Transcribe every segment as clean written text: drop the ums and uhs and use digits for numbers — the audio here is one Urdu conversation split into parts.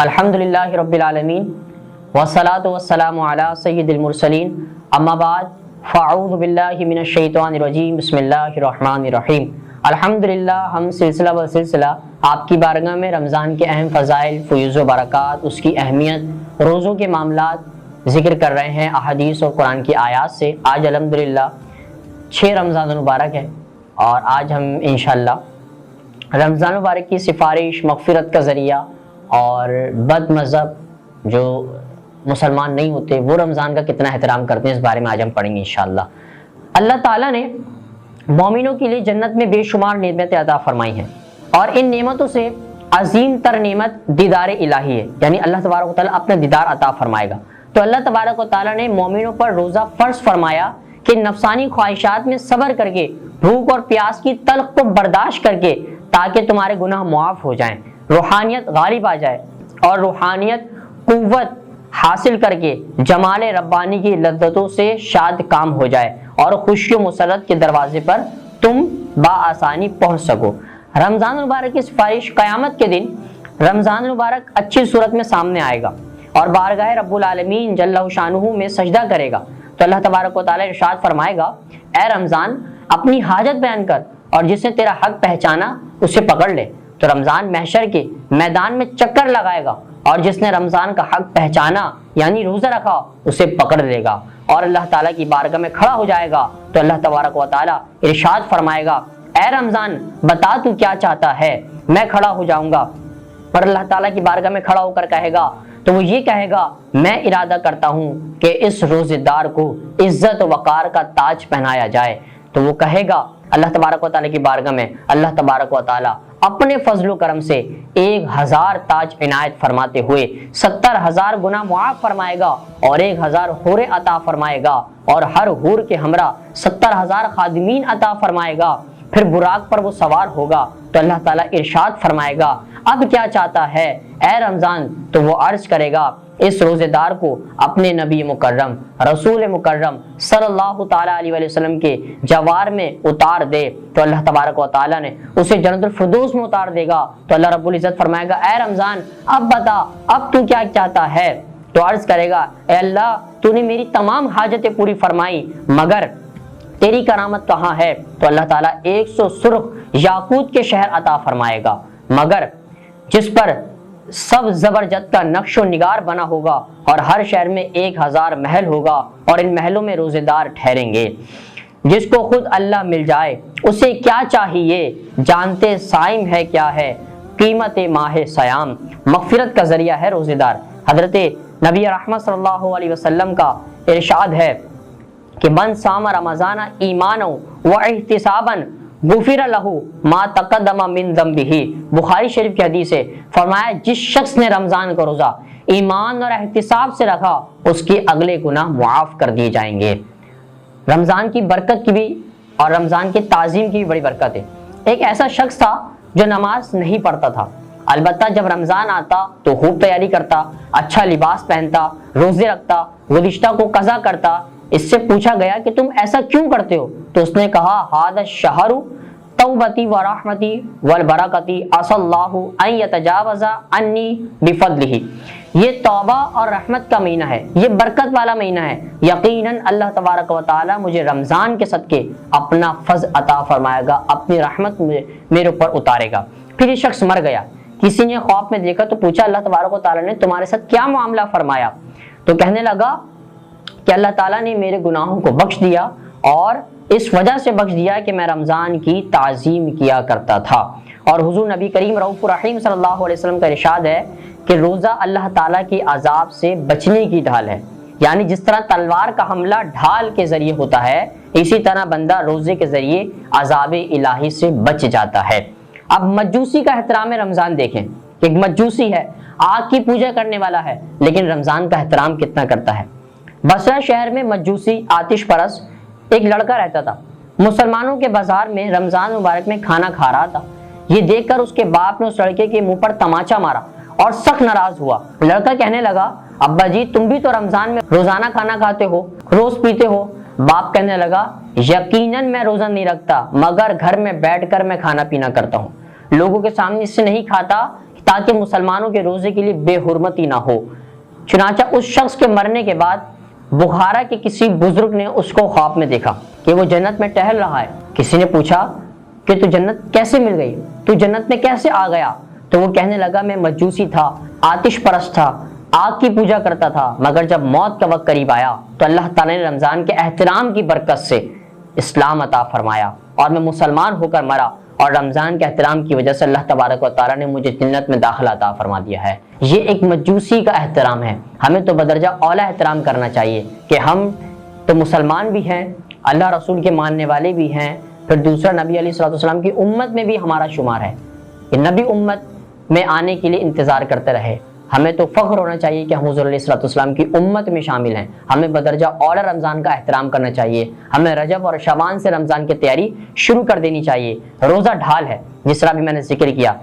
الحمدللہ رب العالمین والصلاة والسلام علی سید المرسلین اما بعد فاعوذ باللہ من الشیطان الرجیم بسم اللہ الرحمن الرحیم۔ الحمدللہ ہم سلسلہ و سلسلہ آپ کی بارگاہ میں رمضان کے اہم فضائل، فیوز و برکات، اس کی اہمیت، روزوں کے معاملات ذکر کر رہے ہیں احادیث اور قرآن کی آیات سے۔ آج الحمدللہ 6 رمضان المبارک ہے اور آج ہم انشاءاللہ رمضان مبارک کی سفارش، مغفرت کا ذریعہ اور بد مذہب جو مسلمان نہیں ہوتے وہ رمضان کا کتنا احترام کرتے ہیں اس بارے میں آج ہم پڑھیں گے انشاءاللہ۔ اللہ تعالیٰ نے مومنوں کے لیے جنت میں بے شمار نعمتیں عطا فرمائی ہیں اور ان نعمتوں سے عظیم تر نعمت دیدار الہی ہے، یعنی اللہ تبارک و تعالیٰ اپنا دیدار عطا فرمائے گا۔ تو اللہ تبارک و تعالیٰ نے مومنوں پر روزہ فرض فرمایا کہ نفسانی خواہشات میں صبر کر کے، بھوک اور پیاس کی تلخ کو برداشت کر کے، تاکہ تمہارے گناہ معاف ہو جائیں، روحانیت غالب آ جائے اور روحانیت قوت حاصل کر کے جمال ربانی کی لذتوں سے شاد کام ہو جائے اور خوشی و مسرت کے دروازے پر تم بآسانی پہنچ سکو۔ رمضان المبارک کی سفارش، قیامت کے دن رمضان المبارک اچھی صورت میں سامنے آئے گا اور بارگاہ رب العالمین جل شانہ میں سجدہ کرے گا تو اللہ تبارک و تعالیٰ ارشاد فرمائے گا، اے رمضان اپنی حاجت بیان کر اور جس نے تیرا حق پہچانا اسے پکڑ لے۔ تو رمضان محشر کے میدان میں چکر لگائے گا اور جس نے رمضان کا حق پہچانا یعنی روزہ رکھا اسے پکڑ لے گا اور اللہ تعالیٰ کی بارگاہ میں کھڑا ہو جائے گا تو اللہ تبارک و تعالیٰ ارشاد فرمائے گا، اے رمضان بتا تو کیا چاہتا ہے، میں کھڑا ہو جاؤں گا۔ اور اللہ تعالیٰ کی بارگاہ میں کھڑا ہو کر کہے گا تو وہ یہ کہے گا، میں ارادہ کرتا ہوں کہ اس روزے دار کو عزت و وقار کا تاج پہنایا جائے۔ تو وہ کہے گا اللہ تبارک و تعالیٰ کی بارگاہ میں، اللہ تبارک و تعالیٰ اپنے فضل و کرم سے 1000 تاج عنایت فرماتے ہوئے 70,000 گناہ معاف فرمائے گا اور 1000 حوریں عطا فرمائے گا اور ہر حور کے ہمراہ 70,000 خادمین عطا فرمائے گا۔ پھر براق پر وہ سوار ہوگا تو اللہ تعالیٰ ارشاد فرمائے گا، اب کیا چاہتا ہے اے رمضان؟ تو وہ عرض کرے گا، اس روزے دار کو اپنے نبی مکرم، رسول مکرم صلی اللہ تعالیٰ علیہ وسلم کے جوار میں اتار دے۔ تو اللہ تبارک و تعالیٰ نے اسے جنت الفردوس میں اتار دے گا تو اللہ رب العزت فرمائے گا، اے رمضان اب بتا، اب تو کیا چاہتا ہے؟ تو عرض کرے گا، اے اللہ تو نے میری تمام حاجتیں پوری فرمائی مگر تیری کرامت کہاں ہے؟ تو اللہ تعالیٰ 100 سرخ یاقوت کے شہر عطا فرمائے گا مگر جس پر سب زبرجد کا نقش و نگار بنا ہوگا اور ہر شہر میں 1000 محل ہوگا اور ان محلوں میں روزے دار ٹھہریں گے۔ جس کو خود اللہ مل جائے اسے کیا چاہیے، جانتے صائم ہے کیا ہے، قیمت ماہ سیام، مغفرت کا ذریعہ ہے روزے دار۔ حضرت نبی رحمت صلی اللہ علیہ وسلم کا ارشاد ہے کہ من صام رمضان ایمانا و احتسابا غفر لہ ما تقدم من ذنبہ۔ بخاری شریف کی حدیث ہے، فرمایا جس شخص نے رمضان کا روزہ ایمان اور احتساب سے رکھا اس کے اگلے گناہ معاف کر دیے جائیں گے۔ رمضان کی برکت کی بھی اور رمضان کی تعظیم کی بھی بڑی برکت ہے۔ ایک ایسا شخص تھا جو نماز نہیں پڑھتا تھا، البتہ جب رمضان آتا تو خوب تیاری کرتا، اچھا لباس پہنتا، روزے رکھتا، گزشتہ کو قضا کرتا۔ اس سے پوچھا گیا کہ تم ایسا کیوں کرتے ہو؟ تو اس نے کہا، ھذا الشہر توبتی و رحمتی والبرکتی عسى اللہ ان یتجاوز عنی بفضلہ۔ یہ توبہ اور رحمت کا مہینہ ہے، یہ برکت والا مہینہ ہے، یقیناً اللہ تبارک و تعالیٰ مجھے رمضان کے صدقے اپنا فضل عطا فرمائے گا، اپنی رحمت میرے اوپر اتارے گا۔ پھر یہ شخص مر گیا، کسی نے خواب میں دیکھا تو پوچھا اللہ تبارک و تعالیٰ نے تمہارے ساتھ کیا معاملہ فرمایا؟ تو کہنے لگا کہ اللہ تعالیٰ نے میرے گناہوں کو بخش دیا اور اس وجہ سے بخش دیا کہ میں رمضان کی تعظیم کیا کرتا تھا۔ اور حضور نبی کریم رؤوف الرحیم صلی اللہ علیہ وسلم کا ارشاد ہے کہ روزہ اللہ تعالیٰ کی عذاب سے بچنے کی ڈھال ہے، یعنی جس طرح تلوار کا حملہ ڈھال کے ذریعے ہوتا ہے اسی طرح بندہ روزے کے ذریعے عذاب الہی سے بچ جاتا ہے۔ اب مجوسی کا احترام رمضان دیکھیں، ایک مجوسی ہے، آگ کی پوجا کرنے والا ہے لیکن رمضان کا احترام کتنا کرتا ہے۔ بصرہ شہر میں مجوسی آتش پرست ایک لڑکا رہتا تھا، مسلمانوں کے بازار میں رمضان مبارک میں کھانا کھا رہا تھا۔ یہ دیکھ کر اس کے باپ نے اس لڑکے کے منہ پر تماچا مارا اور سخت ناراض ہوا۔ لڑکا کہنے لگا، ابا جی تم بھی تو رمضان میں روزانہ کھانا کھاتے ہو، روز پیتے ہو۔ باپ کہنے لگا، یقیناً میں روزہ نہیں رکھتا مگر گھر میں بیٹھ کر میں کھانا پینا کرتا ہوں، لوگوں کے سامنے اس سے نہیں کھاتا تاکہ مسلمانوں کے روزے کے لیے بے حرمتی نہ ہو۔ چنانچہ اس شخص کے مرنے کے بعد بخارا کے کسی بزرگ نے اس کو خواب میں دیکھا کہ وہ جنت میں ٹہل رہا ہے۔ کسی نے پوچھا کہ تو جنت کیسے مل گئی، تو جنت میں کیسے آ گیا؟ تو وہ کہنے لگا میں مجوسی تھا، آتش پرست تھا، آگ کی پوجا کرتا تھا، مگر جب موت کا وقت قریب آیا تو اللہ تعالیٰ نے رمضان کے احترام کی برکت سے اسلام عطا فرمایا اور میں مسلمان ہو کر مرا، اور رمضان کے احترام کی وجہ سے اللہ تبارک و تعالیٰ نے مجھے جنت میں داخلہ عطا فرما دیا ہے۔ یہ ایک مجوسی کا احترام ہے۔ ہمیں تو بدرجہ اولا احترام کرنا چاہیے کہ ہم تو مسلمان بھی ہیں، اللہ رسول کے ماننے والے بھی ہیں، پھر دوسرا نبی علیہ الصلوۃ والسلام کی امت میں بھی ہمارا شمار ہے کہ نبی امت میں آنے کے لیے انتظار کرتے رہے۔ ہمیں تو فخر ہونا چاہیے کہ ہم حضور علیہ الصلوۃ والسلام کی امت میں شامل ہیں۔ ہمیں بدرجہ اولا رمضان کا احترام کرنا چاہیے۔ ہمیں رجب اور شعبان سے رمضان کی تیاری شروع کر دینی چاہیے۔ روزہ ڈھال ہے، جس طرح بھی میں نے ذکر کیا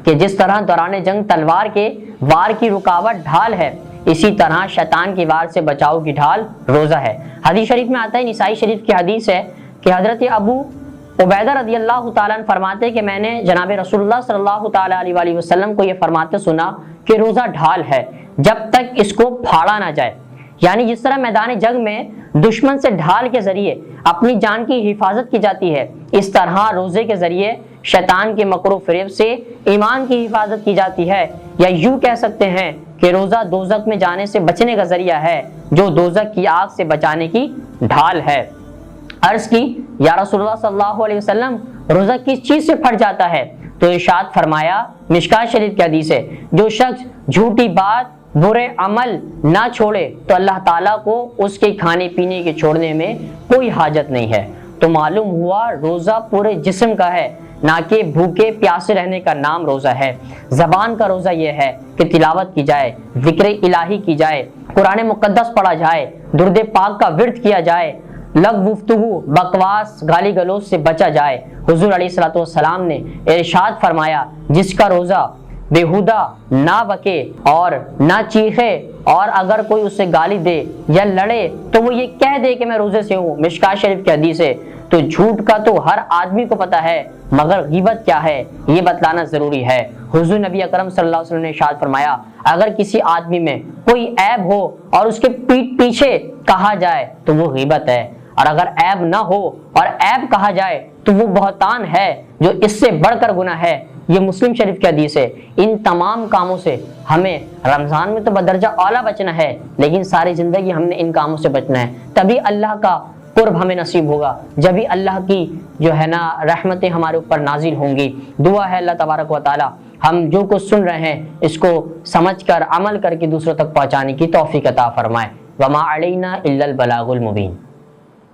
کہ جس طرح دوران جنگ تلوار کے وار کی رکاوٹ ڈھال ہے، اسی طرح شیطان کی وار سے بچاؤ کی ڈھال روزہ ہے۔ حدیث شریف میں آتا ہے، نسائی شریف کی حدیث ہے کہ حضرت ابو عبیدہ رضی اللہ تعالیٰ عنہ فرماتے کہ میں نے جناب رسول اللہ صلی اللہ تعالیٰ علیہ وآلہ وسلم کو یہ فرماتے سنا کہ روزہ ڈھال ہے جب تک اس کو پھاڑا نہ جائے۔ یعنی جس طرح میدان جنگ میں دشمن سے ڈھال کے ذریعے اپنی جان کی حفاظت کی جاتی ہے، اس طرح روزے کے ذریعے شیطان کے مکر و فریب سے ایمان کی حفاظت کی جاتی ہے، یا یوں کہہ سکتے ہیں کہ روزہ دوزخ میں جانے سے بچنے کا ذریعہ ہے، جو دوزخ کی آگ سے بچانے کی ڈھال ہے۔ عرض کی یا رسول اللہ صلی اللہ علیہ وسلم روزہ کس چیز سے پھٹ جاتا ہے؟ تو ارشاد فرمایا، مشکات شریف کی حدیث ہے، جو شخص جھوٹی بات برے عمل نہ چھوڑے تو اللہ تعالیٰ کو اس کے کھانے پینے کے چھوڑنے میں کوئی حاجت نہیں ہے۔ تو معلوم ہوا روزہ پورے جسم کا ہے، نہ کہ بھوکے پیاسے رہنے کا نام روزہ ہے۔ زبان کا روزہ یہ ہے کہ تلاوت کی جائے، ذکر الہی کی جائے، قرآن مقدس پڑھا جائے، درود پاک کا ورد کیا جائے، لغو گفتگو بکواس گالی گلوچ سے بچا جائے۔ حضور علیہ الصلوۃ والسلام نے ارشاد فرمایا، جس کا روزہ بےہودہ نہ بکے اور نہ چیخے، اور اگر کوئی اسے گالی دے یا لڑے تو وہ یہ کہہ دے کہ میں روزے سے ہوں، مشکات شریف کی حدیث ہے۔ تو جھوٹ کا تو ہر آدمی کو پتہ ہے، مگر غیبت کیا ہے یہ بتلانا ضروری ہے۔ حضور نبی اکرم صلی اللہ علیہ وسلم نے ارشاد فرمایا، اگر کسی آدمی میں کوئی عیب ہو اور اس کے پیٹھ پیچھے کہا جائے تو وہ غیبت ہے، اور اگر عیب نہ ہو اور عیب کہا جائے تو وہ بہتان ہے، جو اس سے بڑھ کر گناہ ہے۔ یہ مسلم شریف کی حدیث ہے۔ ان تمام کاموں سے ہمیں رمضان میں تو بدرجہ اعلیٰ بچنا ہے، لیکن ساری زندگی ہم نے ان کاموں سے بچنا ہے، تبھی اللہ کا قرب ہمیں نصیب ہوگا، جبھی اللہ کی جو ہے نا رحمتیں ہمارے اوپر نازل ہوں گی۔ دعا ہے اللہ تبارک و تعالی ہم جو کچھ سن رہے ہیں اس کو سمجھ کر عمل کر کے دوسروں تک پہنچانے کی توفیق عطا فرمائے۔ وما علینا الا البلاغ المبین۔